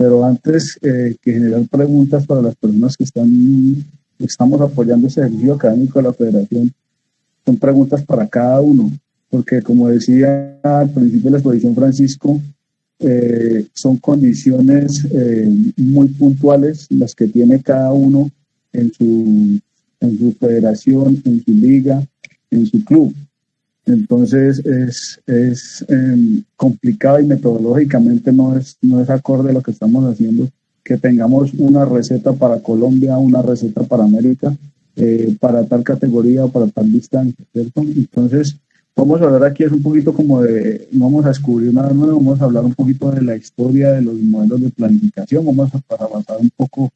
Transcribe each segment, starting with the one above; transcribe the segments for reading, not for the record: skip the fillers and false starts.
pero antes que generar preguntas para las personas que estamos apoyando ese ejercicio académico de la Federación, son preguntas para cada uno, porque como decía al principio de la exposición Francisco, son condiciones muy puntuales las que tiene cada uno en su federación, en su liga, en su club. Entonces es complicado y metodológicamente no es acorde a lo que estamos haciendo, que tengamos una receta para Colombia, una receta para América, para tal categoría o para tal distancia, ¿cierto? Entonces, vamos a hablar aquí es un poquito como vamos a descubrir nada nuevo, vamos a hablar un poquito de la historia de los modelos de planificación, vamos a avanzar un poco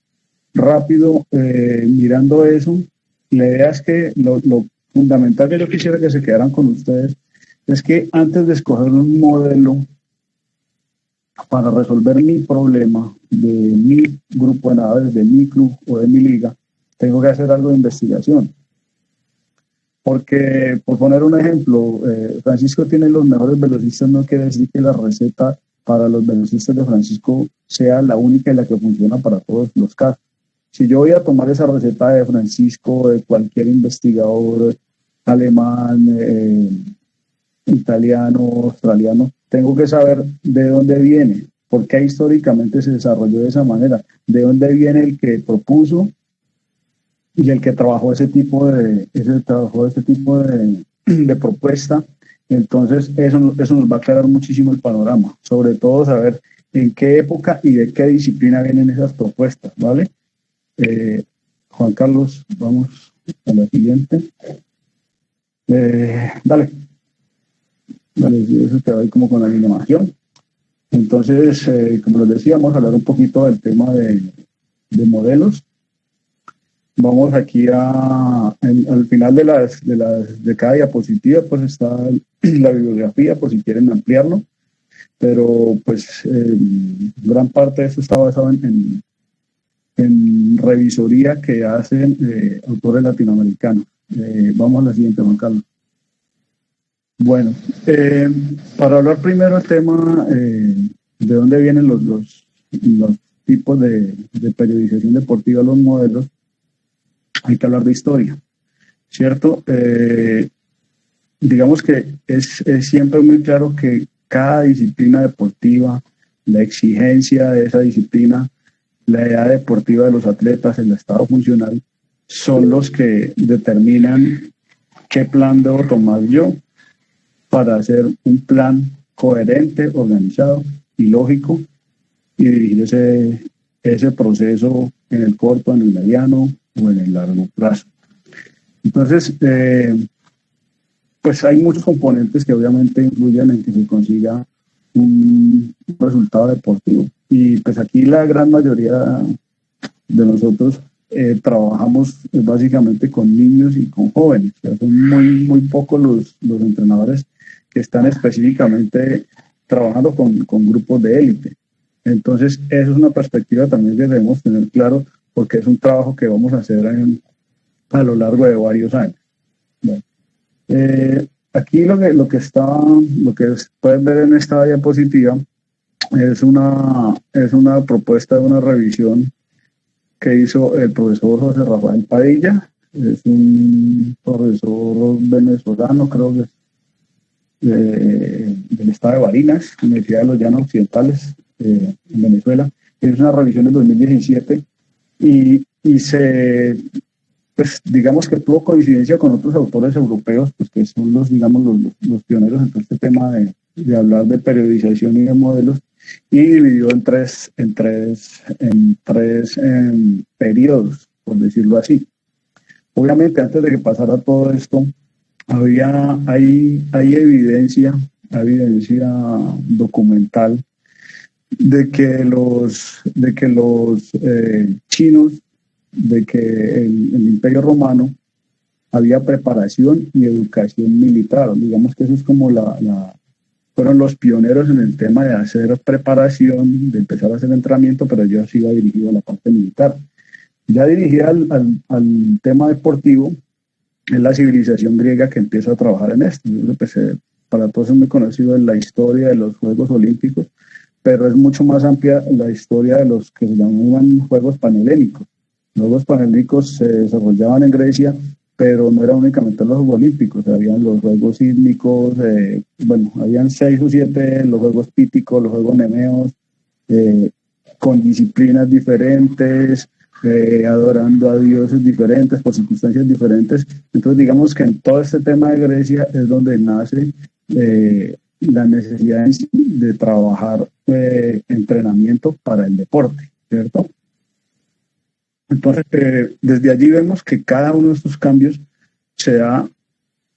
rápido mirando eso. La idea es que lo fundamental que yo quisiera que se quedaran con ustedes es que antes de escoger un modelo para resolver mi problema de mi grupo de nadadores, de mi club o de mi liga, tengo que hacer algo de investigación. Porque, por poner un ejemplo, Francisco tiene los mejores velocistas, no quiere decir que la receta para los velocistas de Francisco sea la única y la que funciona para todos los casos. Si yo voy a tomar esa receta de Francisco, de cualquier investigador alemán, italiano, australiano, tengo que saber de dónde viene, por qué históricamente se desarrolló de esa manera, de dónde viene el que propuso y el que trabajó ese tipo de propuesta. Entonces eso nos va a aclarar muchísimo el panorama, sobre todo saber en qué época y de qué disciplina vienen esas propuestas, ¿vale? Juan Carlos, vamos a la siguiente. Dale, eso te doy como con la animación. Entonces, como les decía, vamos a hablar un poquito del tema de modelos. Vamos aquí al final de cada diapositiva, pues está la bibliografía, por si quieren ampliarlo, pero pues gran parte de esto está basado en revisoría que hacen autores latinoamericanos. Vamos a la siguiente, Juan Carlos. Bueno, para hablar primero el tema de dónde vienen los tipos de periodización deportiva, los modelos, hay que hablar de historia, ¿cierto? Digamos que es siempre muy claro que cada disciplina deportiva, la exigencia de esa disciplina, la edad deportiva de los atletas, el estado funcional, son los que determinan qué plan debo tomar yo para hacer un plan coherente, organizado y lógico y dirigir ese proceso en el corto, en el mediano o en el largo plazo. Entonces, pues hay muchos componentes que obviamente influyen en que se consiga un resultado deportivo. Y pues aquí la gran mayoría de nosotros trabajamos básicamente con niños y con jóvenes. O sea, son muy pocos los entrenadores que están específicamente trabajando con grupos de élite. Entonces, eso es una perspectiva también que debemos tener claro, porque es un trabajo que vamos a hacer a lo largo de varios años. Bueno, aquí lo que pueden ver en esta diapositiva es una propuesta de una revisión que hizo el profesor José Rafael Padilla. Es un profesor venezolano, creo que del estado de Barinas, Universidad de los Llanos Occidentales, en Venezuela. Es una revisión del 2017 y pues digamos que tuvo coincidencia con otros autores europeos, pues que son los pioneros en todo este tema de hablar de periodización y de modelos, y dividió en tres periodos, por decirlo así. Obviamente, antes de que pasara todo esto, hay evidencia documental de que los chinos, de que el Imperio Romano había preparación y educación militar. Digamos que eso es como fueron los pioneros en el tema de hacer preparación, de empezar a hacer entrenamiento, pero yo sí iba dirigido a la parte militar. Ya dirigida al tema deportivo, es la civilización griega que empieza a trabajar en esto. Pues, para todos es muy conocido en la historia de los Juegos Olímpicos, pero es mucho más amplia la historia de los que se llamaban Juegos Panhelénicos. Los Juegos Panhelénicos se desarrollaban en Grecia, pero no eran únicamente los Juegos Olímpicos, habían los Juegos Sísmicos, bueno, habían 6 o 7, los Juegos Píticos, los Juegos Nemeos, con disciplinas diferentes, adorando a dioses diferentes, por circunstancias diferentes. Entonces, digamos que en todo este tema de Grecia es donde nace la necesidad de trabajar entrenamiento para el deporte, ¿cierto? Entonces, desde allí vemos que cada uno de estos cambios se da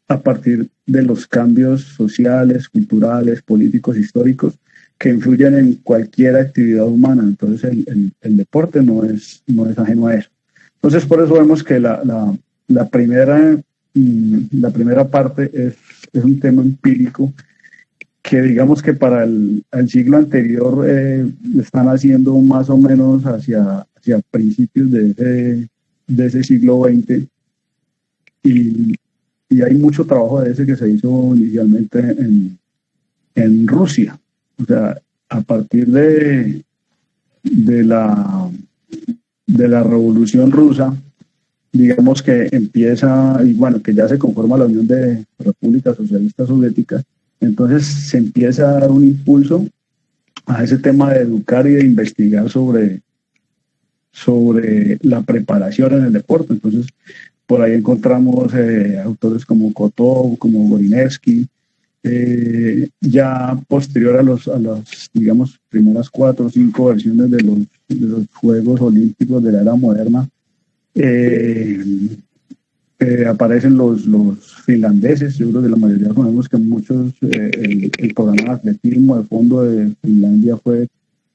a partir de los cambios sociales, culturales, políticos, históricos, que influyen en cualquier actividad humana. Entonces, el deporte no es ajeno a eso. Entonces, por eso vemos que la primera parte es un tema empírico que digamos que para el siglo anterior están haciendo más o menos hacia principios de ese siglo XX, y hay mucho trabajo de ese que se hizo inicialmente en Rusia. O sea, a partir de la Revolución Rusa, digamos que empieza, y bueno, que ya se conforma la Unión de Repúblicas Socialistas Soviéticas, entonces se empieza a dar un impulso a ese tema de educar y de investigar sobre la preparación en el deporte. Entonces, por ahí encontramos autores como Kotov, como Gorinevsky, ya posterior a las, digamos, primeras 4 o 5 versiones de los Juegos Olímpicos de la era moderna, aparecen los finlandeses. Yo creo que la mayoría sabemos que muchos, el programa de atletismo de fondo de Finlandia fue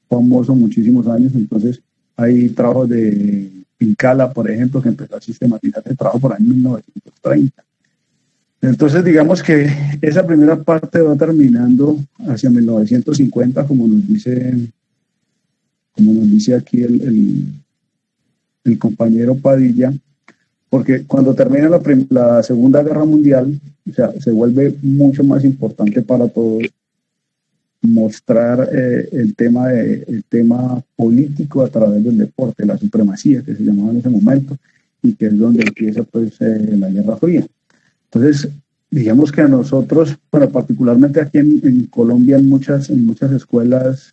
famoso muchísimos años. Entonces hay trabajos de Pinkala, por ejemplo, que empezó a sistematizar el trabajo por ahí en 1930. Entonces, digamos que esa primera parte va terminando hacia 1950, como nos dice aquí el compañero Padilla, porque cuando termina la Segunda Guerra Mundial, o sea, se vuelve mucho más importante para todos mostrar el tema político a través del deporte, la supremacía que se llamaba en ese momento, y que es donde empieza pues la Guerra Fría. Entonces, digamos que a nosotros, bueno, particularmente aquí en Colombia, en muchas escuelas,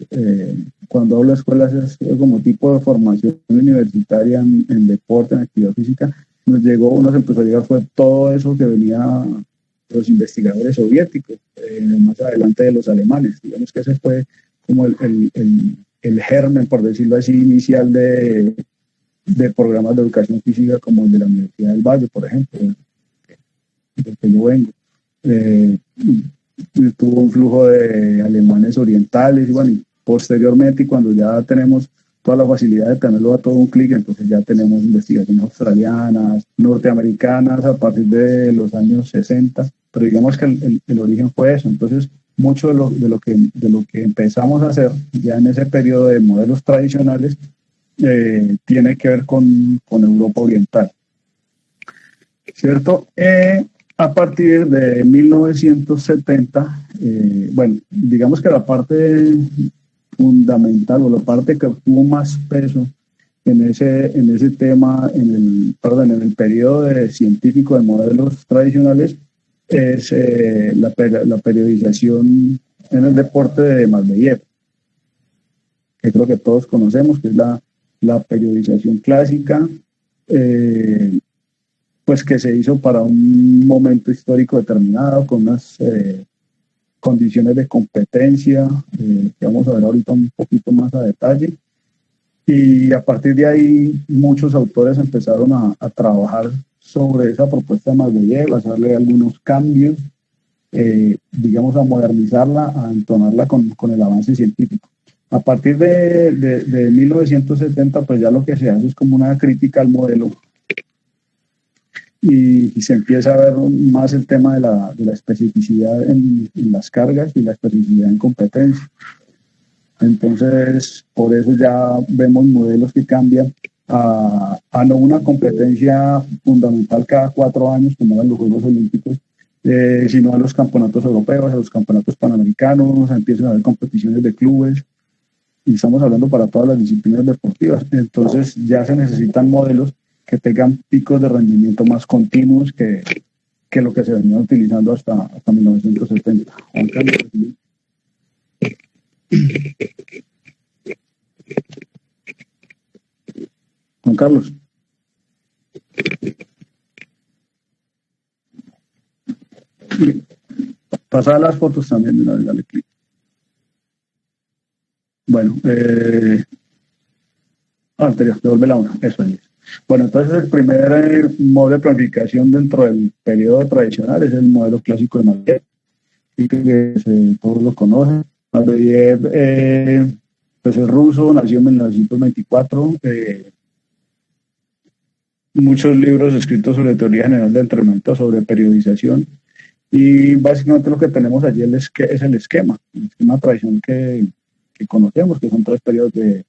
cuando hablo de escuelas es como tipo de formación universitaria en deporte, en actividad física, nos empezó a llegar fue todo eso que venía los investigadores soviéticos, más adelante de los alemanes. Digamos que ese fue como el germen, por decirlo así, inicial de programas de educación física como el de la Universidad del Valle, por ejemplo, del que yo vengo. Tuvo un flujo de alemanes orientales, y bueno, y posteriormente, cuando ya tenemos toda la facilidad de tenerlo a todo un clic, entonces ya tenemos investigaciones australianas, norteamericanas a partir de los años 60, pero digamos que el origen fue eso. Entonces, mucho de lo que empezamos a hacer ya en ese periodo de modelos tradicionales tiene que ver con Europa Oriental, ¿cierto? A partir de 1970, bueno, digamos que la parte fundamental o la parte que tuvo más peso en ese tema, en el periodo científico de modelos tradicionales, es la periodización en el deporte de Matveyev, que creo que todos conocemos, que es la periodización clásica, pues que se hizo para un momento histórico determinado, con unas condiciones de competencia, que vamos a ver ahorita un poquito más a detalle. Y a partir de ahí muchos autores empezaron a trabajar sobre esa propuesta de Matveyev, a hacerle algunos cambios, digamos, a modernizarla, a entonarla con el avance científico. A partir de 1970, pues ya lo que se hace es como una crítica al modelo, y se empieza a ver más el tema de la especificidad en las cargas y la especificidad en competencia. Entonces, por eso ya vemos modelos que cambian a no una competencia fundamental cada 4 años, como eran los Juegos Olímpicos, sino a los campeonatos europeos, a los campeonatos panamericanos, empiezan a haber competiciones de clubes, y estamos hablando para todas las disciplinas deportivas. Entonces ya se necesitan modelos que tengan picos de rendimiento más continuos que lo que se venía utilizando hasta 1970. Juan Carlos. Juan Carlos. Pasar las fotos también de una vez, dale clic. Bueno, anterior, devuelve la una, eso es. Bueno, entonces el primer modo de planificación dentro del periodo tradicional es el modelo clásico de Medvedev, que todos lo conocen. Medvedev, pues es ruso, nació en 1924. Muchos libros escritos sobre teoría general de entrenamiento, sobre periodización, y básicamente lo que tenemos allí es el esquema tradicional que conocemos, que son 3 periodos de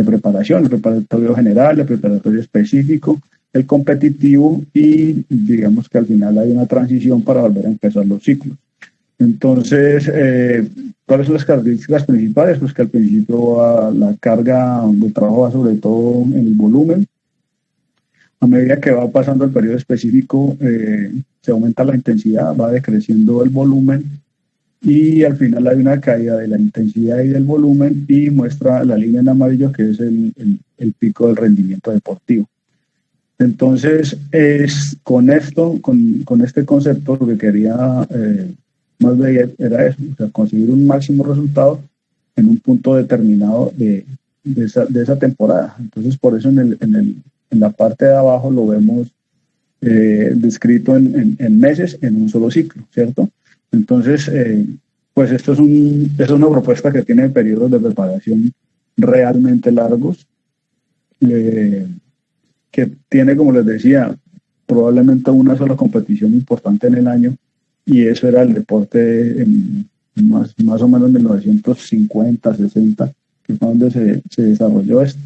preparación: el preparatorio general, el preparatorio específico, el competitivo, y digamos que al final hay una transición para volver a empezar los ciclos. Entonces, ¿cuáles son las características principales? Pues que al principio la carga de trabajo va sobre todo en el volumen. A medida que va pasando el periodo específico, se aumenta la intensidad, va decreciendo el volumen, y al final hay una caída de la intensidad y del volumen, y muestra la línea en amarillo, que es el pico del rendimiento deportivo. Entonces, con este concepto, lo que quería más bien era eso, o sea, conseguir un máximo resultado en un punto determinado de esa temporada. Entonces, por eso en la parte de abajo lo vemos descrito en meses, en un solo ciclo, ¿cierto? Entonces, pues esto es una propuesta que tiene periodos de preparación realmente largos, que tiene, como les decía, probablemente una sola competición importante en el año, y eso era el deporte más o menos en 1950, 60, que fue donde se desarrolló esto.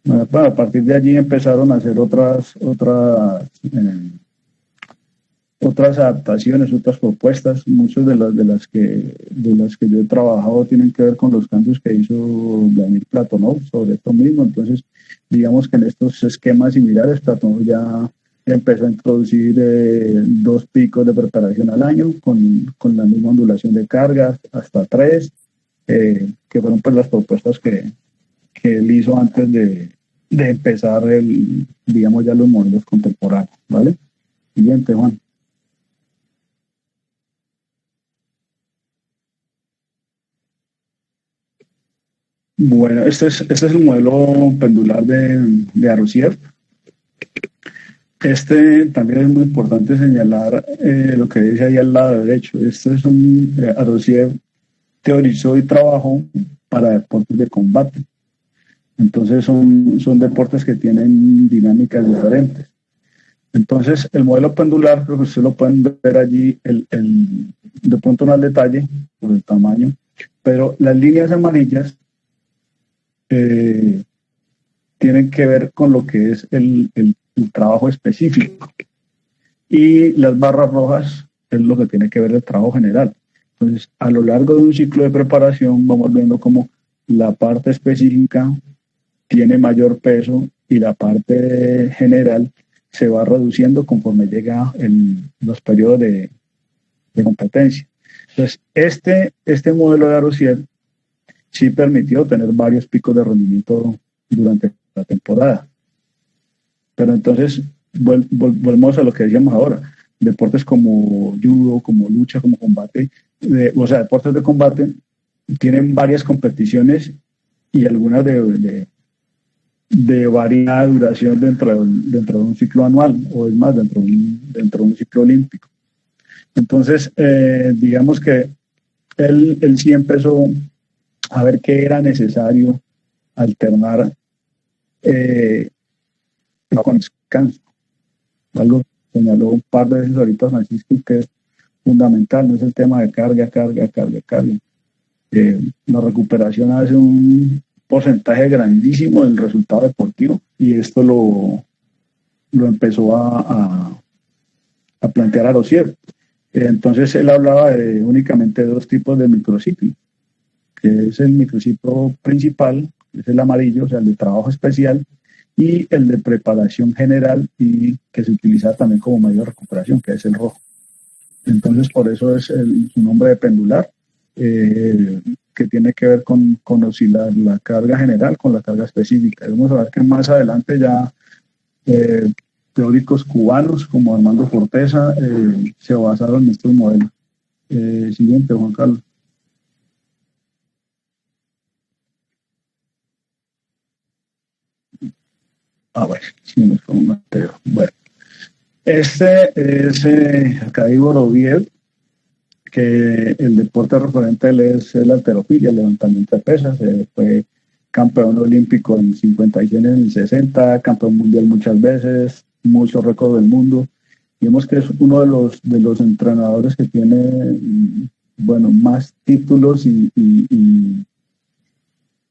Bueno, a partir de allí empezaron a hacer otras adaptaciones, otras propuestas. Muchas de las que yo he trabajado tienen que ver con los cambios que hizo Vladimir Platonov sobre esto mismo. Entonces, digamos que en estos esquemas similares, Platonov ya empezó a introducir 2 picos de preparación al año, con la misma ondulación de cargas, hasta 3, que fueron pues las propuestas que él hizo antes de empezar digamos ya los modelos contemporáneos, ¿vale? Siguiente, Juan. Bueno, este es el modelo pendular de Arrosiev. También es muy importante señalar lo que dice ahí al lado derecho. Arrosiev teorizó y trabajó para deportes de combate. Entonces son deportes que tienen dinámicas diferentes. Entonces el modelo pendular, pues ustedes lo pueden ver allí, de pronto no al detalle por el tamaño, pero las líneas amarillas tienen que ver con lo que es el trabajo específico, y las barras rojas es lo que tiene que ver el trabajo general. Entonces, a lo largo de un ciclo de preparación vamos viendo cómo la parte específica tiene mayor peso y la parte general se va reduciendo conforme llega los periodos de competencia. Entonces, este modelo de Arrosiev sí permitió tener varios picos de rendimiento durante la temporada. Pero entonces, volvemos a lo que decíamos ahora: deportes como judo, como lucha, como combate, deportes de combate tienen varias competiciones, y algunas de variada duración dentro de un ciclo anual, o es más, dentro de un ciclo olímpico. Entonces, digamos que él sí empezó a ver que era necesario alternar con descanso. Algo señaló un par de veces ahorita Francisco, que es fundamental: no es el tema de carga. La recuperación hace un porcentaje grandísimo del resultado deportivo, y esto lo empezó a plantear Arrosiev. Entonces él hablaba únicamente de 2 tipos de microciclos. que es el microciclo principal, que es el amarillo, o sea, el de trabajo especial, y el de preparación general, y que se utiliza también como medio de recuperación, que es el rojo. Entonces, por eso es su nombre de pendular, que tiene que ver con oscilar la carga general con la carga específica. Y vamos a ver que más adelante ya teóricos cubanos como Armando Forteza se basaron en estos modelos. Siguiente, Juan Carlos. Bueno, sí, nos fue un Mateo. Bueno, este es Arkady Boroviev, que el deporte referente es la halterofilia, el levantamiento de pesas. Fue campeón olímpico en 50 y 100 en el 60, campeón mundial muchas veces, muchos récords del mundo. Vemos que es uno de los entrenadores que tiene, bueno, más títulos y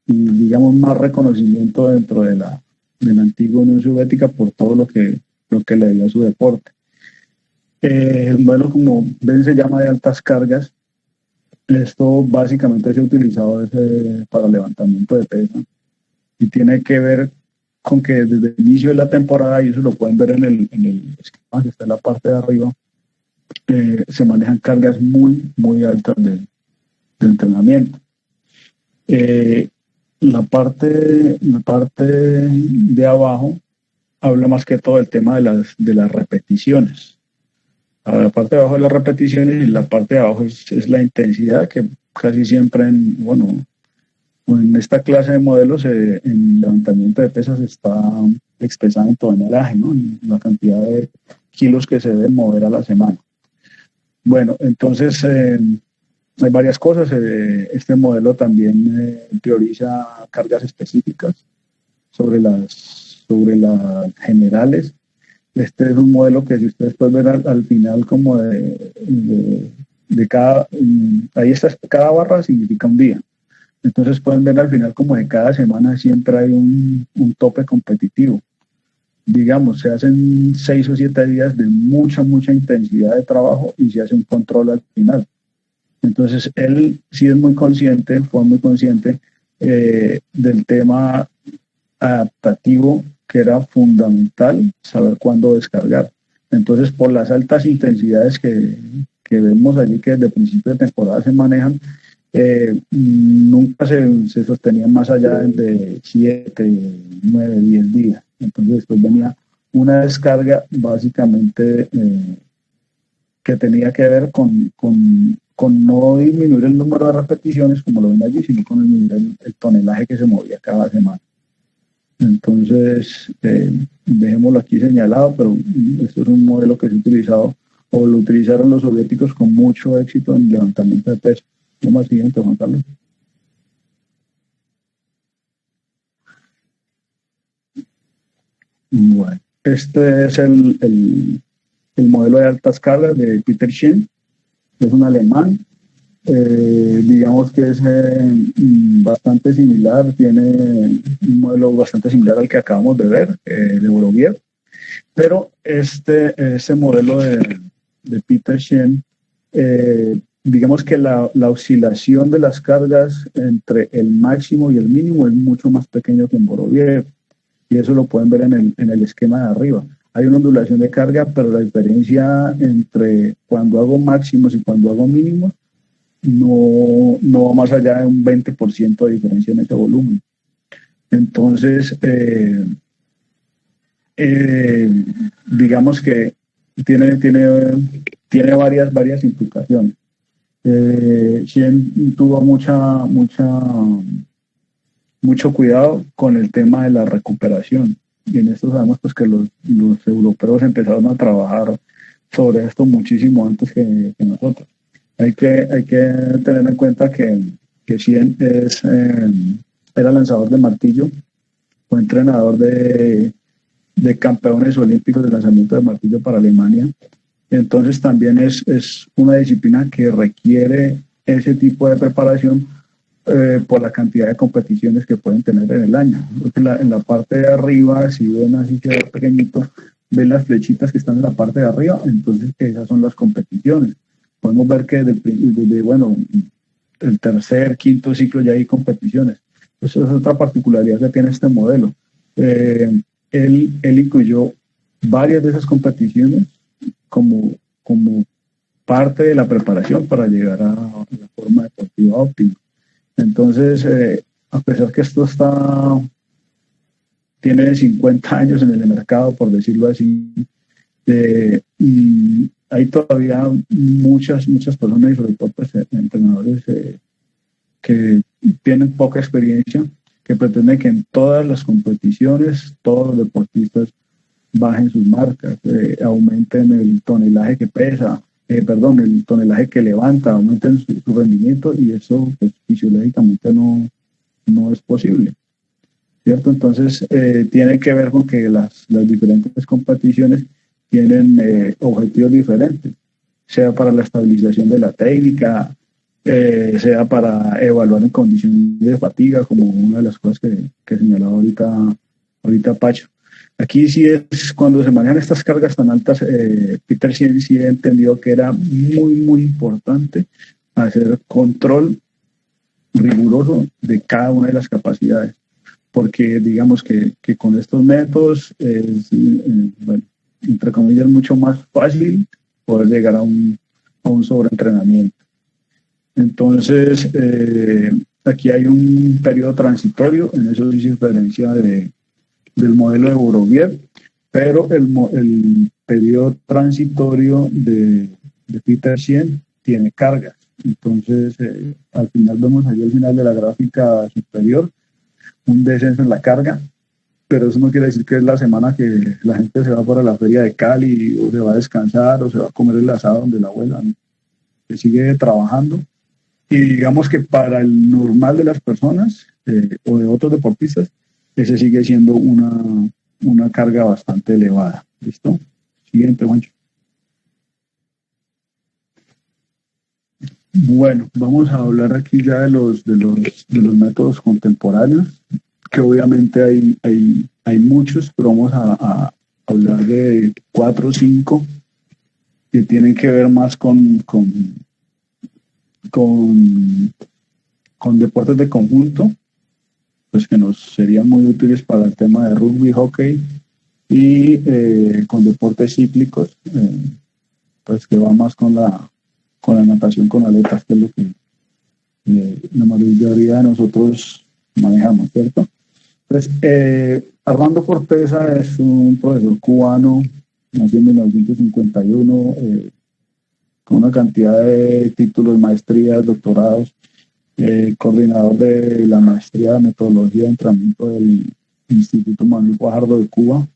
digamos más reconocimiento dentro de la antigua Unión Soviética por todo lo que le dio a su deporte. El modelo, como ven, se llama de altas cargas. Esto básicamente se ha utilizado para levantamiento de peso y tiene que ver con que desde el inicio de la temporada, y eso lo pueden ver en el esquema que está en la parte de arriba, se manejan cargas muy, muy altas de entrenamiento. La parte de abajo habla más que todo del tema de las repeticiones. La parte de abajo de las repeticiones, y la parte de abajo es la intensidad, que casi siempre en esta clase de modelos en levantamiento de pesas está expresada en tonelaje, ¿no? En la cantidad de kilos que se deben mover a la semana. Bueno, entonces hay varias cosas. Este modelo también prioriza cargas específicas sobre las generales. Este es un modelo que, si ustedes pueden ver al final, como de cada, ahí está, cada barra significa un día. Entonces pueden ver al final como de cada semana siempre hay un tope competitivo. Digamos, se hacen 6 o 7 días de mucha intensidad de trabajo y se hace un control al final. Entonces él sí es muy consciente, fue muy consciente del tema adaptativo, que era fundamental saber cuándo descargar. Entonces, por las altas intensidades que vemos allí, que desde principio de temporada se manejan, nunca se sostenían más allá de 7, 9, 10 días. Entonces, después venía una descarga básicamente que tenía que ver con no disminuir el número de repeticiones, como lo ven allí, sino con disminuir el tonelaje que se movía cada semana. Entonces, dejémoslo aquí señalado, pero esto es un modelo que se ha utilizado, o lo utilizaron los soviéticos con mucho éxito en el levantamiento de peso. ¿Cómo es siguiente, Juan Carlos? Bueno, este es el modelo de altas cargas de Peter Shen, es un alemán. Digamos que es bastante similar, tiene un modelo bastante similar al que acabamos de ver, de Boroviev, pero este modelo de Peter Shen, digamos que la oscilación de las cargas entre el máximo y el mínimo es mucho más pequeño que en Boroviev, y eso lo pueden ver en el esquema de arriba. Hay una ondulación de carga, pero la diferencia entre cuando hago máximos y cuando hago mínimos no va más allá de un 20% de diferencia en ese volumen. Entonces, digamos que tiene varias implicaciones. Shen tuvo mucho cuidado con el tema de la recuperación, y en esto sabemos pues que los europeos empezaron a trabajar sobre esto muchísimo antes que nosotros. Hay que tener en cuenta que Shen era lanzador de martillo, fue entrenador de campeones olímpicos de lanzamiento de martillo para Alemania. Entonces también es una disciplina que requiere ese tipo de preparación por la cantidad de competiciones que pueden tener en el año. En la parte de arriba, si ven así que pequeñito, ven las flechitas que están en la parte de arriba, entonces esas son las competiciones. Podemos ver que desde el tercer, quinto ciclo ya hay competiciones. Eso es otra particularidad que tiene este modelo. Él incluyó varias de esas competiciones como parte de la preparación para llegar a la forma deportiva óptima. Entonces, a pesar que esto tiene 50 años en el mercado, por decirlo así, y hay todavía muchas personas y sobre todo pues, entrenadores que tienen poca experiencia, que pretenden que en todas las competiciones todos los deportistas bajen sus marcas, aumenten el tonelaje que pesa, el tonelaje que levanta, aumenten su rendimiento, y eso pues, fisiológicamente no es posible, ¿cierto? Entonces tiene que ver con que las diferentes competiciones tienen objetivos diferentes, sea para la estabilización de la técnica, sea para evaluar en condiciones de fatiga, como una de las cosas que señalaba ahorita Pacho. Aquí sí es cuando se manejan estas cargas tan altas, Peter sí entendió que era muy importante hacer control riguroso de cada una de las capacidades, porque digamos que con estos métodos es, bueno, entre comillas, mucho más fácil poder llegar a un sobreentrenamiento. Entonces, aquí hay un periodo transitorio, en eso sí se diferencia del modelo de Borovier, pero el periodo transitorio de Peter 100 tiene cargas. Entonces, al final vemos ahí al final de la gráfica superior un descenso en la carga, pero eso no quiere decir que es la semana que la gente se va para la feria de Cali o se va a descansar o se va a comer el asado donde la abuela, ¿no? Se sigue trabajando, y digamos que para el normal de las personas o de otros deportistas, ese sigue siendo una carga bastante elevada. ¿Listo? Siguiente, Juancho. Bueno, vamos a hablar aquí ya de los métodos contemporáneos, que obviamente hay muchos, pero vamos a hablar de 4 o 5 que tienen que ver más con deportes de conjunto, pues que nos serían muy útiles para el tema de rugby, hockey, y con deportes cíclicos, pues que va más con la natación con aletas, que es lo que la mayoría de nosotros manejamos, ¿cierto? Entonces, Armando Forteza es un profesor cubano, nació en 1951, con una cantidad de títulos, maestrías, doctorados, coordinador de la maestría de metodología de entrenamiento del Instituto Manuel Fajardo de Cuba,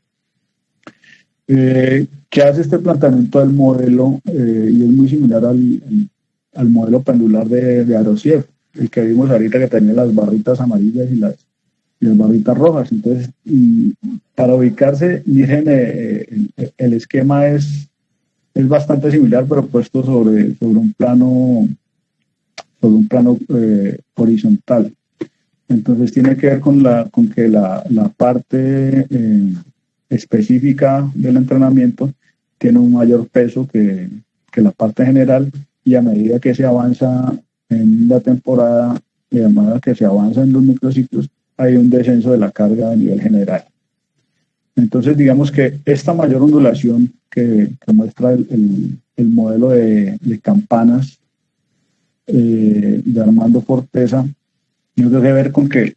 que hace este planteamiento del modelo, y es muy similar al modelo pendular de Arosiev, el que vimos ahorita, que tenía las barritas amarillas y las barritas rojas. Entonces, para ubicarse, miren, el esquema es bastante similar, pero puesto sobre un plano horizontal. Entonces tiene que ver con que la parte específica del entrenamiento tiene un mayor peso que la parte general, y a medida que se avanza en la temporada y a medida que se avanza en los microciclos, hay un descenso de la carga a nivel general. Entonces, digamos que esta mayor ondulación que muestra el modelo de campanas de Armando Forteza tiene que ver con que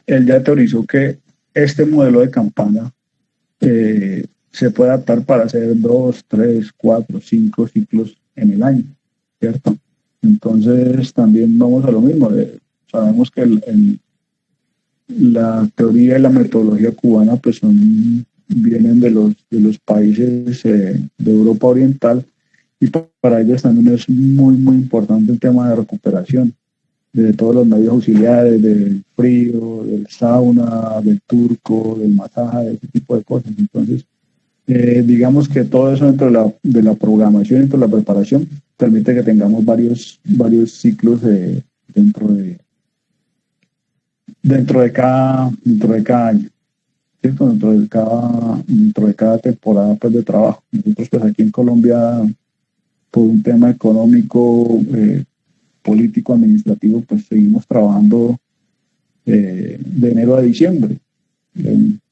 él ya teorizó que este modelo de campana se puede adaptar para hacer 2, 3, 4, 5 ciclos en el año, ¿cierto? Entonces también vamos a lo mismo. Sabemos que la teoría y la metodología cubana pues vienen de los países de Europa Oriental, y para ellos también es muy importante el tema de recuperación de todos los medios auxiliares, del frío, del sauna, del turco, del masaje, de ese tipo de cosas. Entonces, digamos que todo eso dentro de la programación, dentro de la preparación, permite que tengamos varios ciclos dentro de cada año, ¿cierto? Dentro de cada temporada pues, de trabajo. Nosotros pues aquí en Colombia, por un tema económico, político administrativo, pues seguimos trabajando de enero a diciembre.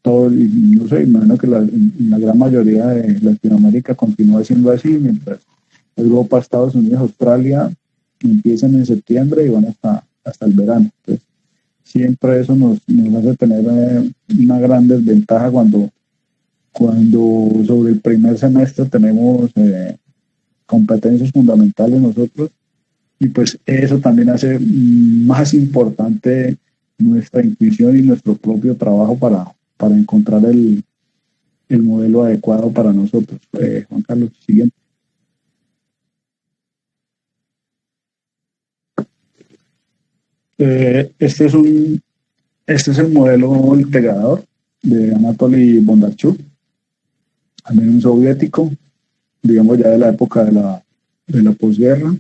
Todo, no sé, imagino que en la gran mayoría de Latinoamérica continúa siendo así, mientras Europa, Estados Unidos, Australia empiezan en septiembre y van hasta el verano. Entonces, siempre eso nos hace tener una gran desventaja cuando sobre el primer semestre tenemos competencias fundamentales nosotros, y pues eso también hace más importante nuestra intuición y nuestro propio trabajo para encontrar el modelo adecuado para nosotros. Juan Carlos, siguiente. Este es el modelo integrador de Anatoly Bondarchuk, también un soviético, digamos ya de la época de la posguerra,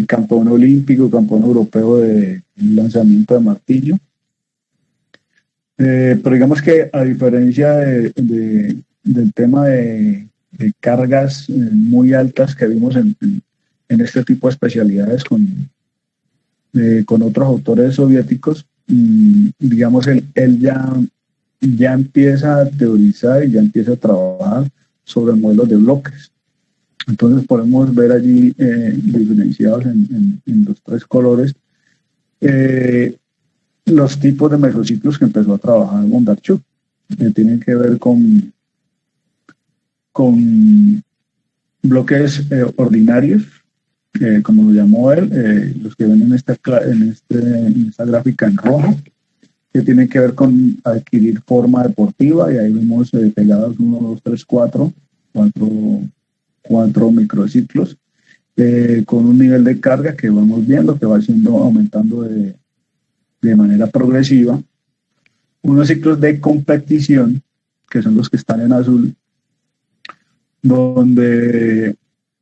campeón olímpico, campeón europeo de lanzamiento de martillo. Pero digamos que a diferencia del tema de cargas muy altas que vimos en este tipo de especialidades con otros autores soviéticos, digamos, él ya empieza a teorizar y ya empieza a trabajar sobre modelos de bloques. Entonces podemos ver allí diferenciados en los tres colores los tipos de mesociclos que empezó a trabajar Bondarchuk. Tienen que ver con bloques ordinarios, como lo llamó él, los que ven en esta gráfica en rojo, que tienen que ver con adquirir forma deportiva, y ahí vemos pegados 1, 2, 3, 4 microciclos, con un nivel de carga que vamos viendo que va aumentando de manera progresiva. Unos ciclos de competición, que son los que están en azul, donde,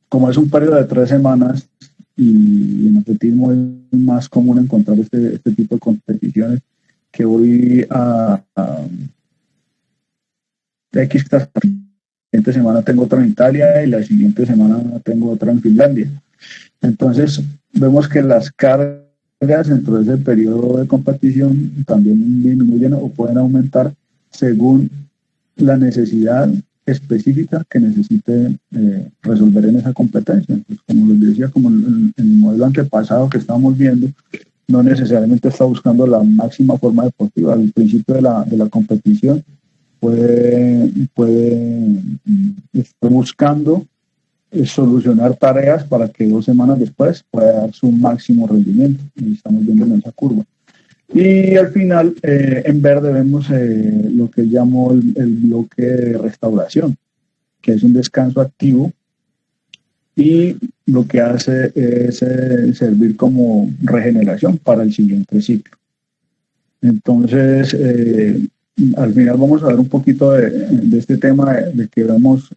como es un periodo de 3 semanas, y en atletismo es más común encontrar este tipo de competiciones, que voy a X, la siguiente semana tengo otra en Italia y la siguiente semana tengo otra en Finlandia. Entonces vemos que las cargas dentro de ese periodo de competición también disminuyen o pueden aumentar según la necesidad específica que necesite resolver en esa competencia. Entonces, como les decía, como en el modelo antepasado que estábamos viendo, no necesariamente está buscando la máxima forma deportiva. Al principio de la competición puede estar buscando solucionar tareas para que 2 semanas después pueda dar su máximo rendimiento. Y estamos viendo en esa curva. Y al final, en verde, vemos lo que llamo el bloque de restauración, que es un descanso activo, y lo que hace es servir como regeneración para el siguiente ciclo. Entonces, al final vamos a ver un poquito de este tema de que vemos,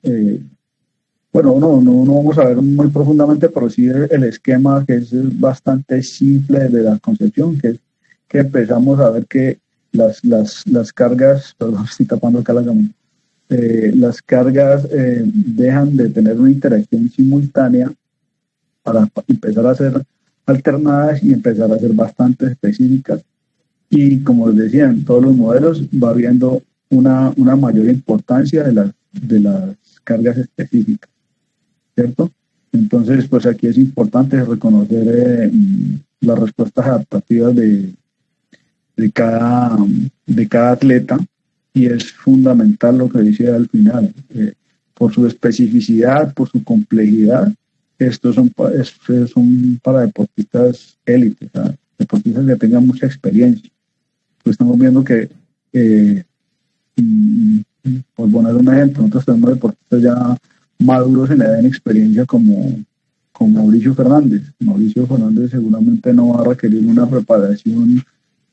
bueno, no vamos a ver muy profundamente, pero sí el esquema, que es bastante simple de la concepción, que es que empezamos a ver que las cargas, perdón, estoy tapando acá la gama, las cargas dejan de tener una interacción simultánea para empezar a ser alternadas y empezar a ser bastante específicas. Y como les decía, en todos los modelos va habiendo una mayor importancia de las cargas específicas, ¿cierto? Entonces, pues aquí es importante reconocer las respuestas adaptativas de cada atleta, y es fundamental lo que dice al final, por su especificidad, por su complejidad. Estos son para deportistas élites, deportistas que tengan mucha experiencia. Pues estamos viendo que, por poner un ejemplo, nosotros tenemos deportistas ya maduros en la edad, en experiencia, como Mauricio Fernández. Mauricio Fernández seguramente no va a requerir una preparación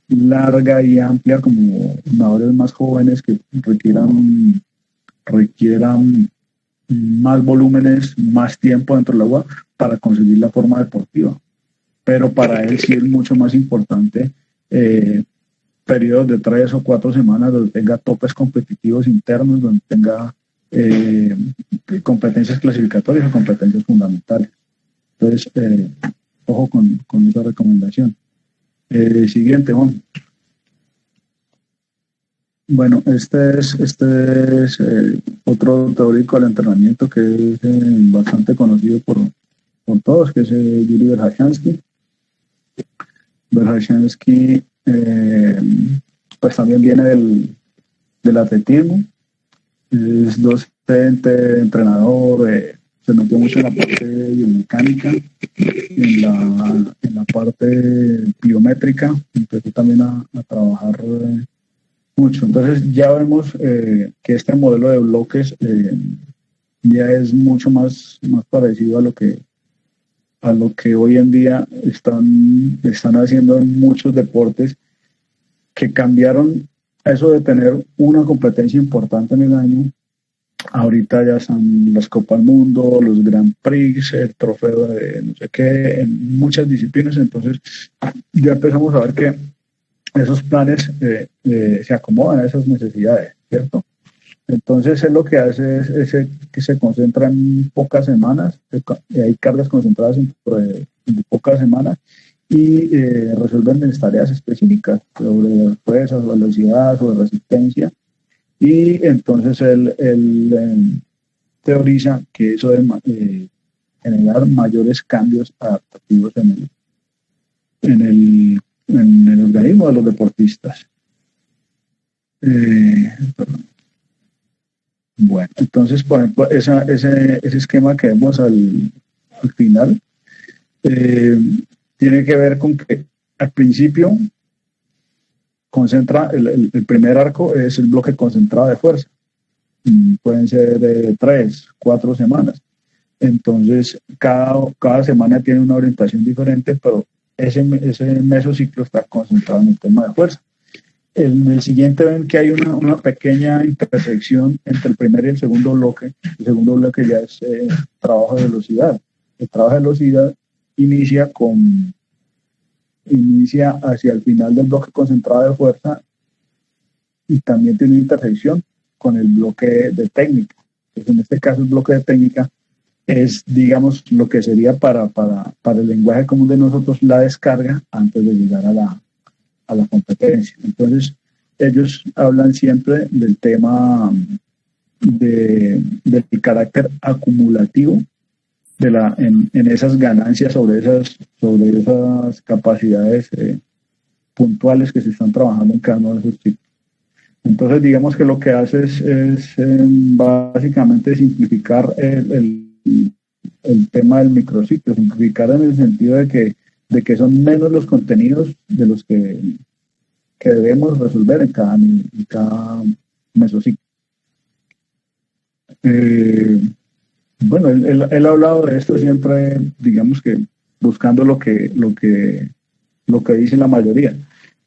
larga y amplia como nadadores más jóvenes que requieran más volúmenes, más tiempo dentro del agua para conseguir la forma deportiva. Pero para él sí es mucho más importante periodos de 3 o 4 semanas donde tenga topes competitivos internos, donde tenga competencias clasificatorias o competencias fundamentales. Entonces, ojo con esa recomendación. Siguiente, Juan. Bueno, este es otro teórico del entrenamiento que es bastante conocido por todos, que es Yuri Verkhoshansky. Verkhoshansky pues también viene del atletismo, es docente, entrenador, se metió mucho en la parte biomecánica, en la parte biométrica, empezó también a trabajar mucho. Entonces ya vemos que este modelo de bloques ya es mucho más parecido a lo que hoy en día están haciendo en muchos deportes, que cambiaron eso de tener una competencia importante en el año. Ahorita ya están las Copas del Mundo, los Grand Prix, el trofeo de no sé qué, en muchas disciplinas. Entonces ya empezamos a ver que esos planes se acomodan a esas necesidades, ¿cierto? Entonces él lo que hace es que se concentra en pocas semanas, hay cargas concentradas en pocas semanas, y resuelven tareas específicas sobre fuerza, sobre velocidad, sobre resistencia, y entonces él teoriza que eso debe generar mayores cambios adaptativos en el organismo de los deportistas. Bueno, entonces, por ejemplo, ese esquema que vemos al final tiene que ver con que al principio concentra, el primer arco es el bloque concentrado de fuerza. Pueden ser de 3, 4 semanas. Entonces, cada semana tiene una orientación diferente, pero ese mesociclo está concentrado en el tema de fuerza. En el siguiente ven que hay una pequeña intersección entre el primer y el segundo bloque. El segundo bloque ya es trabajo de velocidad. El trabajo de velocidad inicia hacia el final del bloque concentrado de fuerza, y también tiene una intersección con el bloque de técnica. Entonces, en este caso, el bloque de técnica es, digamos, lo que sería para el lenguaje común de nosotros la descarga antes de llegar a la competencia. Entonces, ellos hablan siempre del tema del carácter acumulativo en esas ganancias sobre esas capacidades puntuales que se están trabajando en cada uno de esos tipos. Entonces, digamos que lo que hace es básicamente simplificar el tema del microciclo, simplificar en el sentido de que son menos los contenidos de los que debemos resolver en cada mesociclo. Bueno, él ha hablado de esto siempre, digamos que buscando lo que dice la mayoría,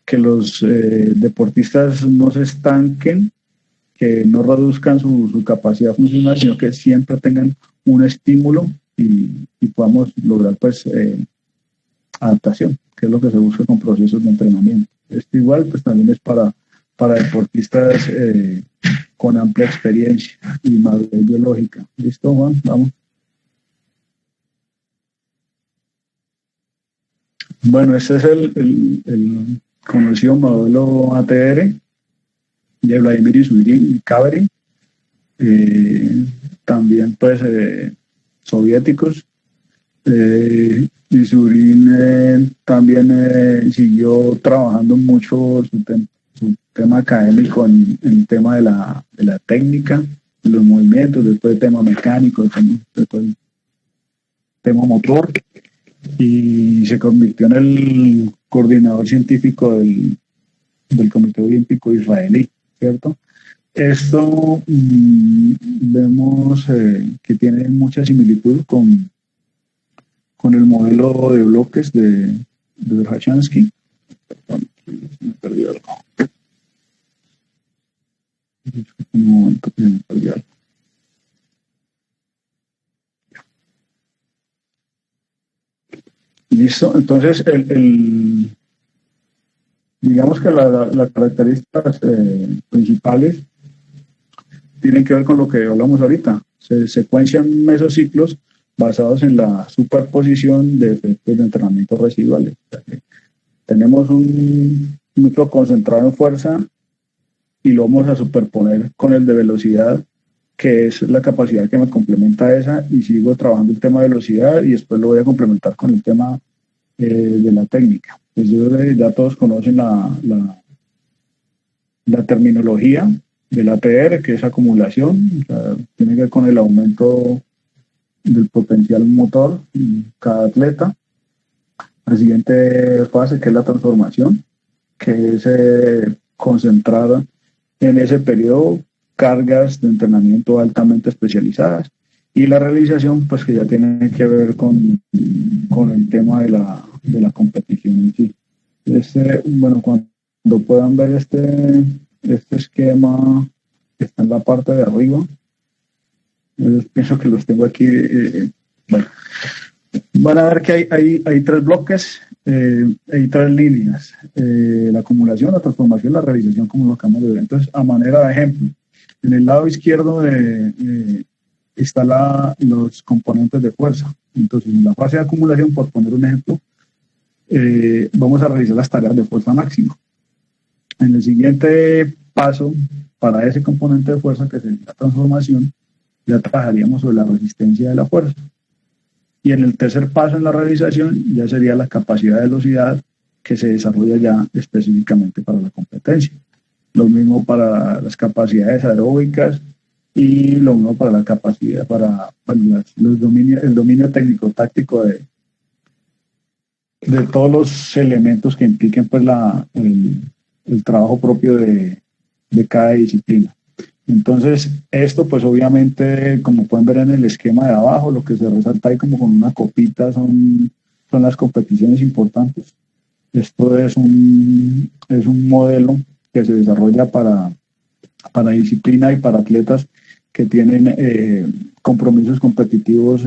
que los deportistas no se estanquen, que no reduzcan su capacidad funcional, sino que siempre tengan un estímulo y podamos lograr pues adaptación, que es lo que se busca con procesos de entrenamiento. Esto igual pues también es para deportistas con amplia experiencia y madurez biológica. ¿Listo, Juan? Vamos. Bueno, este es el conocido modelo ATR de Vladimir Isurin y Kaveri, también pues soviéticos. Isurin también siguió trabajando mucho su tema académico en el tema de la técnica, de los movimientos, después el tema mecánico, después el tema motor, y se convirtió en el coordinador científico del Comité Olímpico Israelí, ¿cierto? Esto vemos que tiene mucha similitud con el modelo de bloques de Verkhoshansky. Perdón, me perdí algo. Un momento que me perdí algo. Listo, entonces digamos que las características principales tienen que ver con lo que hablamos ahorita. Se secuencian mesociclos basados en la superposición de efectos de entrenamiento residuales. O sea que tenemos un núcleo concentrado en fuerza y lo vamos a superponer con el de velocidad, que es la capacidad que me complementa esa, y sigo trabajando el tema de velocidad y después lo voy a complementar con el tema de la técnica. Pues ya todos conocen la terminología del ATR, que es acumulación, o sea, tiene que ver con el aumento del potencial motor en cada atleta. La siguiente fase, que es la transformación, que es concentrar en ese periodo cargas de entrenamiento altamente especializadas, y la realización, pues que ya tiene que ver con el tema de la competición en sí. Bueno, cuando puedan ver este esquema que está en la parte de arriba, yo pienso que los tengo aquí. Bueno, van a ver que hay tres bloques, hay tres líneas: la acumulación, la transformación, la realización, como lo acabamos de ver. Entonces, a manera de ejemplo, en el lado izquierdo están los componentes de fuerza. Entonces, en la fase de acumulación, por poner un ejemplo, vamos a realizar las tareas de fuerza máxima. En el siguiente paso, para ese componente de fuerza, que sería la transformación, ya trabajaríamos sobre la resistencia de la fuerza. Y en el tercer paso, en la realización, ya sería la capacidad de velocidad, que se desarrolla ya específicamente para la competencia. Lo mismo para las capacidades aeróbicas y lo mismo para la capacidad, para el dominio técnico-táctico de todos los elementos que impliquen pues el trabajo propio de cada disciplina. Entonces, esto pues obviamente, como pueden ver en el esquema de abajo, lo que se resalta ahí como con una copita son las competiciones importantes. Esto es un modelo que se desarrolla para disciplina y para atletas que tienen compromisos competitivos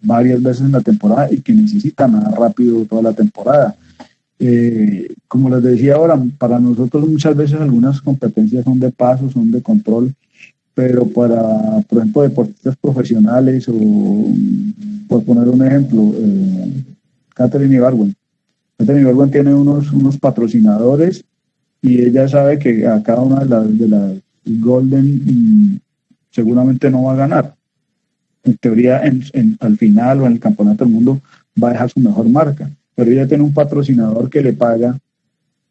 varias veces en la temporada y que necesitan más rápido toda la temporada. Como les decía ahora, para nosotros muchas veces algunas competencias son de paso, son de control, pero para, por ejemplo, deportistas profesionales, o por poner un ejemplo, Katherine Ibargüen. Katherine Ibargüen tiene unos patrocinadores, y ella sabe que a cada una de las Golden seguramente no va a ganar. En teoría, al final o en el campeonato del mundo va a dejar su mejor marca, pero ella tiene un patrocinador que le paga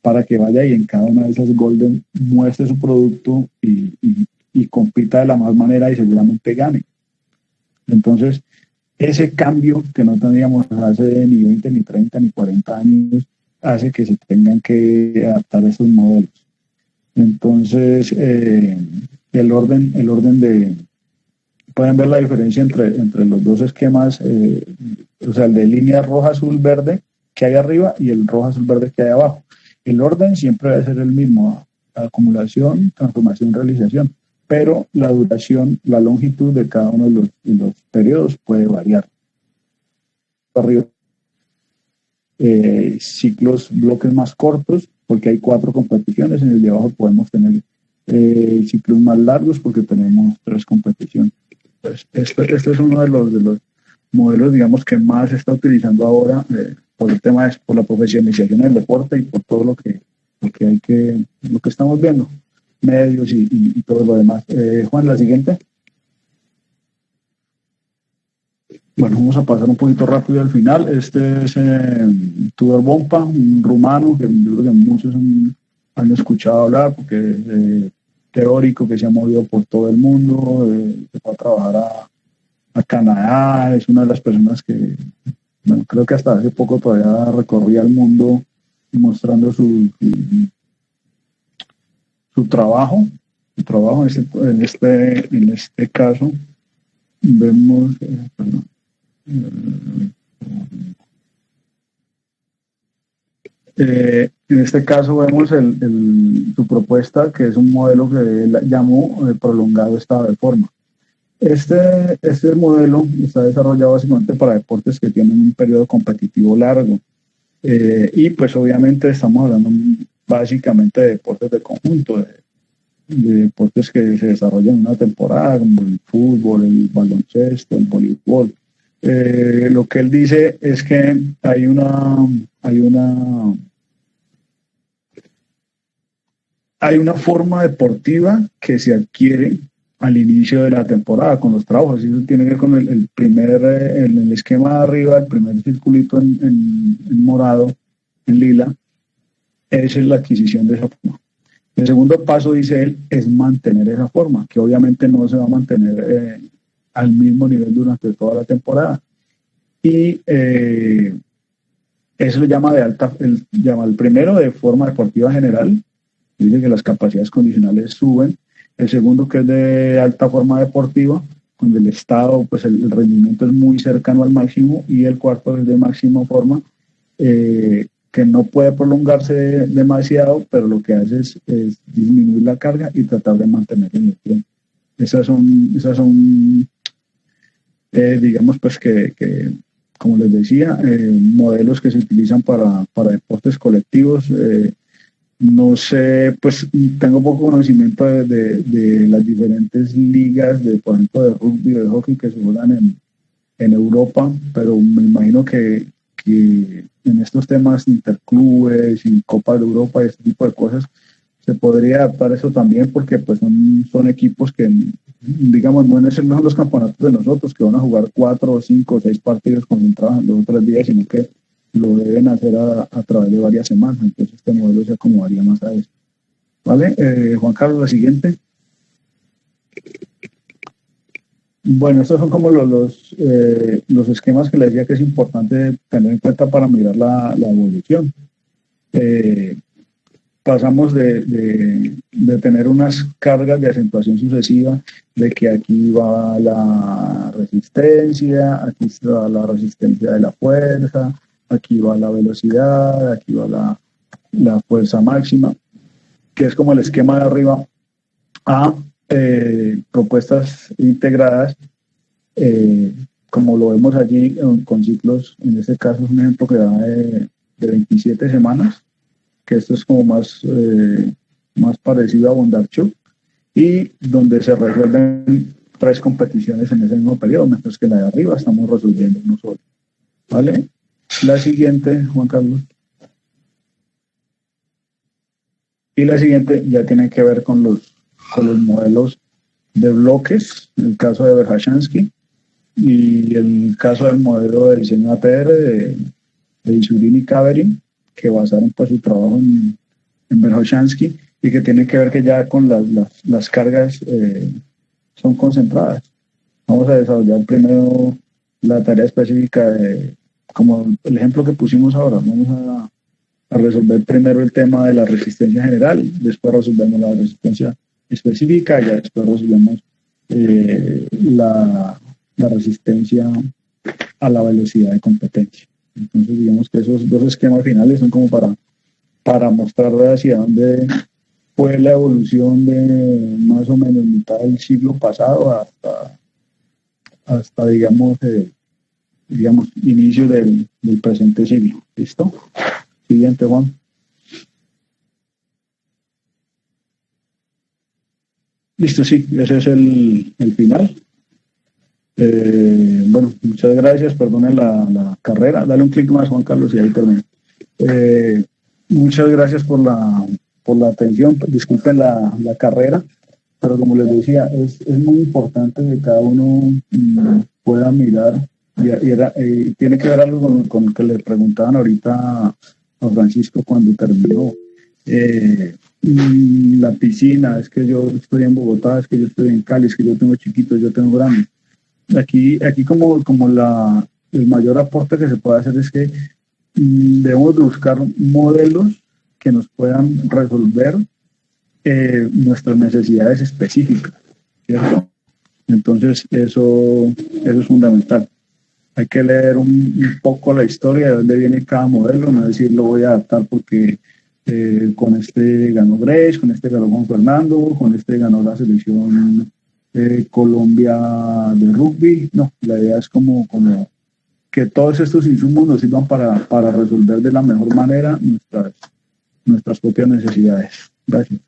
para que vaya y en cada una de esas Golden muestre su producto y compita de la mejor manera y seguramente gane. Entonces, ese cambio que no teníamos hace ni 20, ni 30, ni 40 años, hace que se tengan que adaptar a esos modelos. Entonces, el orden de... Pueden ver la diferencia entre los dos esquemas, o sea, el de línea roja, azul, verde que hay arriba y el rojo, azul, verde que hay abajo. El orden siempre debe ser el mismo: acumulación, transformación, realización, pero la duración, la longitud de cada uno de los periodos puede variar. Arriba, ciclos, bloques más cortos, porque hay 4 competiciones. En el de abajo podemos tener ciclos más largos, porque tenemos 3 competiciones. Pues este es uno de los modelos, digamos, que más se está utilizando ahora por el tema por la profesionalización del deporte y por todo lo que estamos viendo, medios y todo lo demás. Juan, la siguiente. Bueno, vamos a pasar un poquito rápido al final. Este es Tudor Bompa, un rumano que yo creo que muchos han escuchado hablar, porque es teórico, que se ha movido por todo el mundo, que va a trabajar a Canadá. Es una de las personas que, bueno, creo que hasta hace poco todavía recorría el mundo mostrando su trabajo. En este caso vemos, en este caso vemos su propuesta, que es un modelo que él llamó prolongado estado de forma. Este modelo está desarrollado básicamente para deportes que tienen un periodo competitivo largo, y pues obviamente estamos hablando básicamente de deportes de conjunto, deportes que se desarrollan en una temporada, como el fútbol, el baloncesto, el voleibol. Lo que él dice es que hay una forma deportiva que se adquiere al inicio de la temporada con los trabajos. Eso tiene que ver con el esquema de arriba, el primer circulito en morado, en lila. Esa es la adquisición de esa forma. El segundo paso, dice él, es mantener esa forma, que obviamente no se va a mantener al mismo nivel durante toda la temporada. Y eso le llama llama el primero de forma deportiva general, dice que las capacidades condicionales suben. El segundo, que es de alta forma deportiva, donde el estado, pues el rendimiento es muy cercano al máximo. Y el cuarto es de máxima forma, que no puede prolongarse demasiado, pero lo que hace es disminuir la carga y tratar de mantenerla en el tiempo. Esas son digamos, pues que como les decía, modelos que se utilizan para deportes colectivos. No sé, pues tengo poco conocimiento de las diferentes ligas, por ejemplo, de rugby o de hockey que se juegan en Europa, pero me imagino que en estos temas interclubes y Copas de Europa y este tipo de cosas se podría adaptar eso también, porque pues son equipos que, digamos, no son los campeonatos de nosotros, que van a jugar 4, 5, 6 partidos concentrados en 2 o 3 días, sino que lo deben hacer a través de varias semanas. Entonces este modelo se acomodaría más a eso. ¿Vale? Juan Carlos, la siguiente. Bueno, estos son como los esquemas que le decía que es importante tener en cuenta para mirar la evolución. Pasamos de tener unas cargas de acentuación sucesiva, de que aquí va la resistencia, aquí está la resistencia de la fuerza, aquí va la velocidad, aquí va la fuerza máxima, que es como el esquema de arriba, a propuestas integradas, como lo vemos allí con ciclos. En este caso es un ejemplo que da de 27 semanas, que esto es como más parecido a Bondarchuk, y donde se resuelven 3 competiciones en ese mismo periodo, mientras que en la de arriba estamos resolviendo uno solo. ¿Vale? La siguiente, Juan Carlos. Y la siguiente ya tiene que ver con los modelos de bloques, en el caso de Verkhoshansky, y el caso del modelo de diseño APR de Isurin y Kaverin, que basaron pues su trabajo en Verkhoshansky, y que tiene que ver que ya con las cargas son concentradas. Vamos a desarrollar primero la tarea específica como el ejemplo que pusimos ahora. Vamos a resolver primero el tema de la resistencia general, después resolvemos la resistencia específica, ya después resolvemos la resistencia a la velocidad de competencia. Entonces, digamos que esos 2 esquemas finales son como para mostrar hacia dónde fue la evolución de más o menos mitad del siglo pasado hasta digamos, inicio del presente siglo. ¿Listo? Siguiente, Juan. Listo, sí, ese es el final. Bueno, muchas gracias, perdonen la carrera. Dale un clic más, Juan Carlos, y ahí termino. Muchas gracias por la atención. Disculpen la carrera, pero como les decía, es muy importante que cada uno pueda mirar, y tiene que ver algo con lo que le preguntaban ahorita a Francisco cuando terminó. La piscina, es que yo estoy en Bogotá, es que yo estoy en Cali, es que yo tengo chiquitos, yo tengo grandes. Aquí como el mayor aporte que se puede hacer es que debemos de buscar modelos que nos puedan resolver nuestras necesidades específicas, ¿cierto? Entonces eso es fundamental. Hay que leer un poco la historia de dónde viene cada modelo, no decir lo voy a adaptar porque con este ganó Grace, con este ganó Juan Fernando, con este ganó la selección Colombia de rugby. No, la idea es como que todos estos insumos nos sirvan para resolver de la mejor manera nuestras propias necesidades. Gracias.